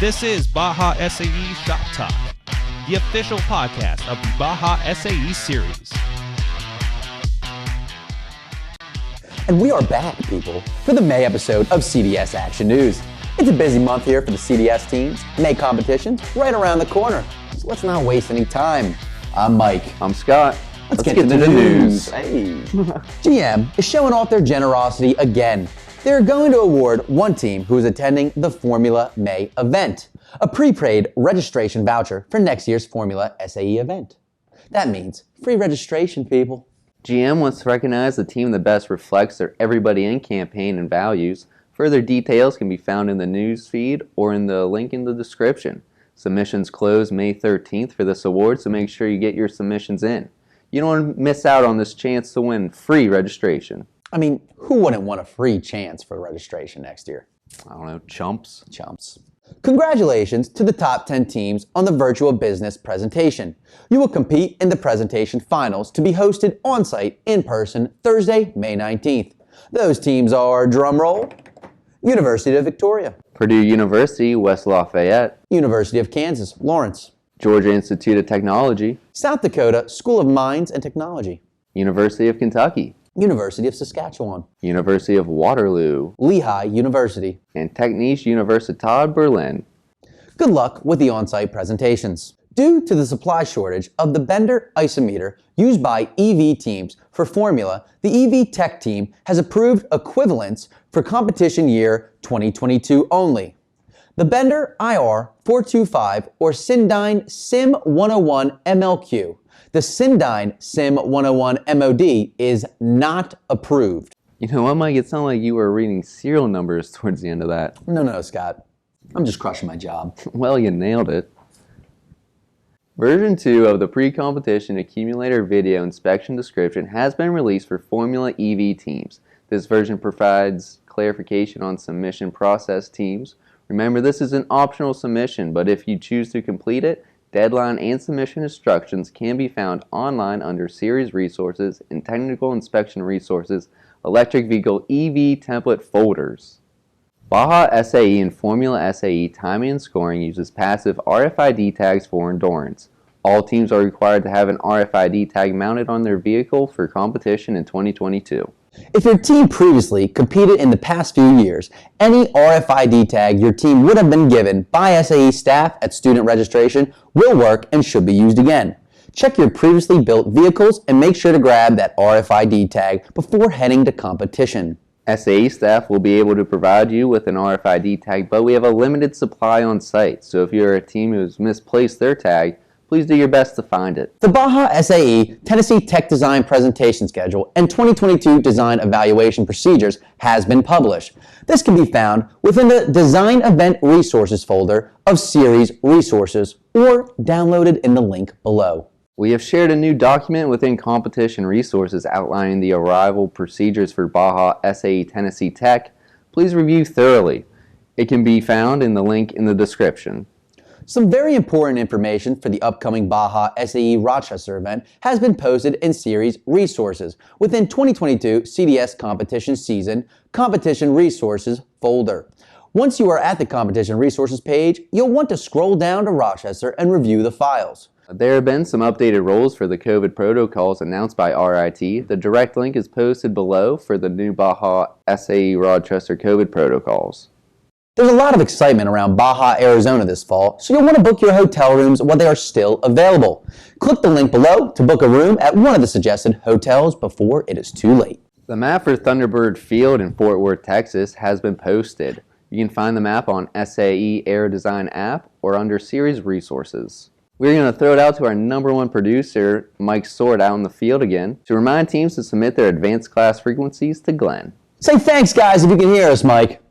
This is Baja SAE Shop Talk, the official podcast of the Baja SAE series. And we are back, people, for the May episode of CDS Action News. It's a busy month here for the CDS teams. May competition's right around the corner, so let's not waste any time. I'm Mike. I'm Scott. Let's get to the news. Hey. GM is showing off their generosity again. They're going to award one team who is attending the Formula May event, a prepaid registration voucher for next year's Formula SAE event. That means free registration, people. GM wants to recognize the team that best reflects their Everybody In campaign and values. Further details can be found in the news feed or in the link in the description. Submissions close May 13th for this award, so make sure you get your submissions in. You don't want to miss out on this chance to win free registration. I mean, who wouldn't want a free chance for registration next year? I don't know, chumps. Congratulations to the top 10 teams on the virtual business presentation. You will compete in the presentation finals to be hosted on-site in person Thursday, May 19th. Those teams are, drumroll, University of Victoria, Purdue University, West Lafayette, University of Kansas, Lawrence, Georgia Institute of Technology, South Dakota School of Mines and Technology, University of Kentucky, University of Saskatchewan, University of Waterloo, Lehigh University, and Technische Universität Berlin. Good luck with the on-site presentations. Due to the supply shortage of the Bender isometer used by EV teams for Formula, the EV Tech team has approved equivalents for competition year 2022 only. The Bender IR 425 or Sindyne SIM 101 MLQ. The Sindyne SIM 101 MOD is not approved. You know what, Mike? It sounded like you were reading serial numbers towards the end of that. No, Scott. I'm just crushing my job. Well, you nailed it. Version 2 of the pre-competition accumulator video inspection description has been released for Formula EV teams. This version provides clarification on submission process teams. Remember, this is an optional submission, but if you choose to complete it, deadline and submission instructions can be found online under Series Resources and Technical Inspection Resources, Electric Vehicle EV Template folders. Baja SAE and Formula SAE timing and scoring uses passive RFID tags for endurance. All teams are required to have an RFID tag mounted on their vehicle for competition in 2022. If your team previously competed in the past few years, any RFID tag your team would have been given by SAE staff at student registration will work and should be used again. Check your previously built vehicles and make sure to grab that RFID tag before heading to competition. SAE staff will be able to provide you with an RFID tag, but we have a limited supply on site, so if you're a team who has misplaced their tag, please do your best to find it. The Baja SAE Tennessee Tech Design Presentation Schedule and 2022 Design Evaluation Procedures has been published. This can be found within the Design Event Resources folder of Series Resources or downloaded in the link below. We have shared a new document within Competition Resources outlining the arrival procedures for Baja SAE Tennessee Tech. Please review thoroughly. It can be found in the link in the description. Some very important information for the upcoming Baja SAE Rochester event has been posted in Series Resources within 2022 CDS Competition Season Competition Resources folder. Once you are at the Competition Resources page, you'll want to scroll down to Rochester and review the files. There have been some updated rules for the COVID protocols announced by RIT. The direct link is posted below for the new Baja SAE Rochester COVID protocols. There's a lot of excitement around Baja, Arizona this fall, so you'll want to book your hotel rooms while they are still available. Click the link below to book a room at one of the suggested hotels before it is too late. The map for Thunderbird Field in Fort Worth, Texas has been posted. You can find the map on SAE Aero Design app or under Series Resources. We're going to throw it out to our #1 producer, Mike Sword, out in the field again, to remind teams to submit their advanced class frequencies to Glenn. Say thanks, guys, if you can hear us, Mike.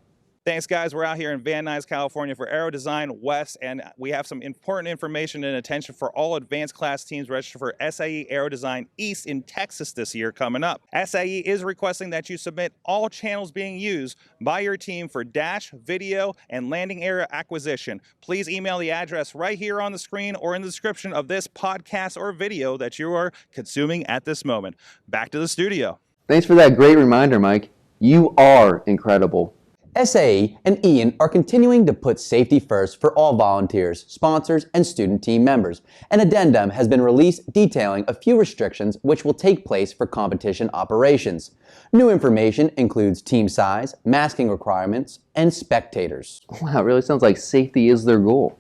Thanks, guys. We're out here in Van Nuys, California for Aero Design West, and we have some important information and attention for all advanced class teams registered for SAE Aero Design East in Texas this year coming up. SAE is requesting that you submit all channels being used by your team for dash, video, and landing area acquisition. Please email the address right here on the screen or in the description of this podcast or video that you are consuming at this moment. Back to the studio. Thanks for that great reminder, Mike. You are incredible. SAE and Ian are continuing to put safety first for all volunteers, sponsors, and student team members. An addendum has been released detailing a few restrictions which will take place for competition operations. New information includes team size, masking requirements, and spectators. Wow, it really sounds like safety is their goal.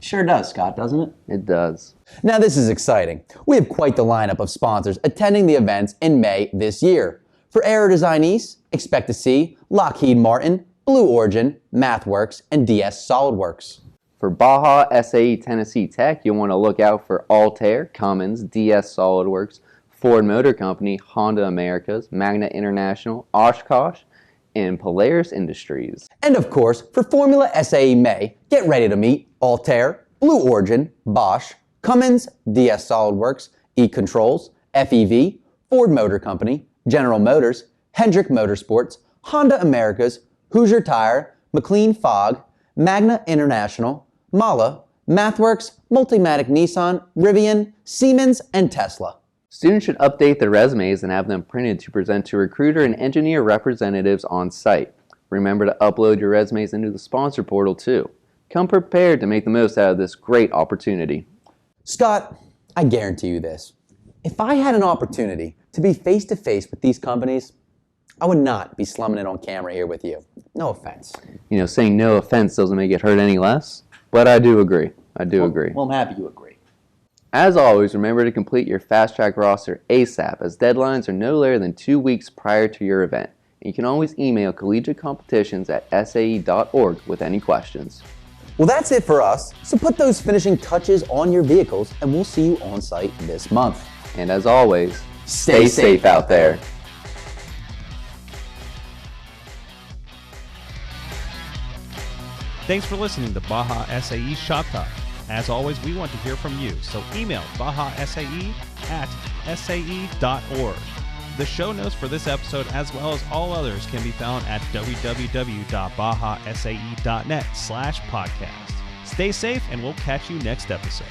Sure does, Scott, doesn't it? It does. Now this is exciting. We have quite the lineup of sponsors attending the events in May this year. For Aero Design East, expect to see Lockheed Martin, Blue Origin, MathWorks, and DS SolidWorks. For Baja, SAE, Tennessee Tech, you'll want to look out for Altair, Cummins, DS SolidWorks, Ford Motor Company, Honda Americas, Magna International, Oshkosh, and Polaris Industries. And of course, for Formula SAE May, get ready to meet Altair, Blue Origin, Bosch, Cummins, DS SolidWorks, E-Controls, FEV, Ford Motor Company, General Motors, Hendrick Motorsports, Honda Americas, Hoosier Tire, McLean Fogg, Magna International, Mala, MathWorks, Multimatic Nissan, Rivian, Siemens, and Tesla. Students should update their resumes and have them printed to present to recruiter and engineer representatives on site. Remember to upload your resumes into the sponsor portal too. Come prepared to make the most out of this great opportunity. Scott, I guarantee you this. If I had an opportunity to be face-to-face with these companies, I would not be slumming it on camera here with you. No offense. You know, saying no offense doesn't make it hurt any less, but I do agree. I do agree. Well, I'm happy you agree. As always, remember to complete your fast track roster ASAP, as deadlines are no later than 2 weeks prior to your event. And you can always email collegiatecompetitions@sae.org with any questions. Well, that's it for us. So put those finishing touches on your vehicles, and we'll see you on site this month. And as always, stay safe out there. Thanks for listening to Baja SAE Shop Talk. As always, we want to hear from you, so email bajasae@sae.org. The show notes for this episode, as well as all others, can be found at www.bajasae.net/podcast. Stay safe, and we'll catch you next episode.